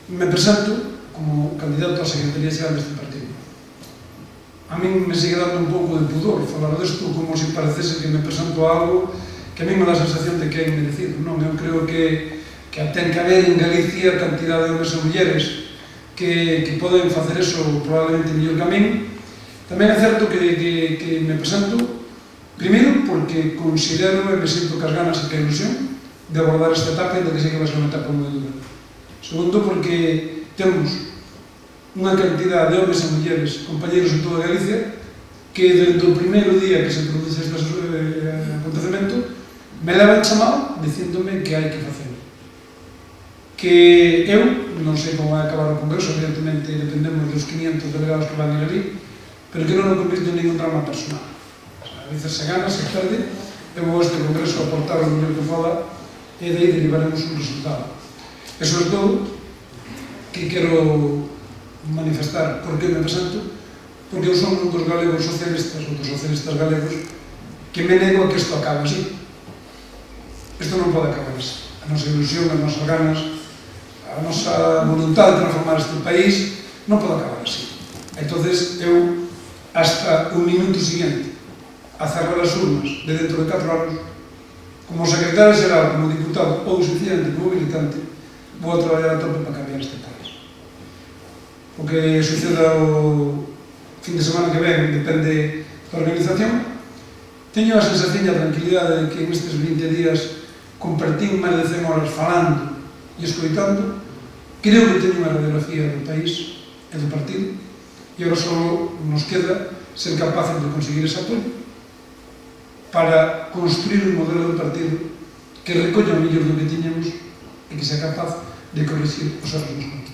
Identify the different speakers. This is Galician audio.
Speaker 1: me presento como candidato a Secretaría Xeral deste partido. A min me sigue dando un pouco de pudor falar desto como se parecese que me presento a algo que a min me dá a sensación de que é inmerecido. Non, eu creo que ten que haber en Galicia cantidad de homens e mulleres que poden facer eso probablemente mellor que a min. Tamén é certo que me presento, primeiro, porque considero e me sinto que as ganas e que a ilusión de abordar esta etapa, ainda que sei que vai ser unha etapa moi dura. Segundo, porque temos unha cantidad de homens e mulleres, compañeros en toda Galicia, que desde o primeiro día que se produce este acontecemento me levan chamado dicíndome que hai que facer. Que eu, non sei como vai acabar o Congreso, evidentemente dependemos dos 500 delegados que van ir ali, pero que non o convirto en ningún drama personal. A veces se gana, se perde, eu vou a este Congreso a aportar o mellor que poda e de aí derivaremos un resultado. E sobre todo, que quero manifestar por que me presento, porque eu son un dos galegos socialistas, ou dos socialistas galegos, que me nego a que isto acabe así. Isto non pode acabar así. A nosa ilusión, as nosas ganas, a nosa voluntad de transformar este país non pode acabar así. Entonces, eu, hasta o minuto siguiente, a cerrar as urnas de dentro de 4 anos, como secretario xeral, como diputado ou sencillamente como militante, vou a traballar a tope para cambiar este país. O que suceda o fin de semana que ven depende da organización. Teño a sensación e a tranquilidade de que nestes 20 días compartín máis de 100 horas falando e escoitando. Creo que teño unha radiografía do país e do partido e agora só nos queda ser capaces de conseguir ese apoio para construir un modelo de partido que recolla o mellor do que tiñamos e que sea capaz de corregir os erros nos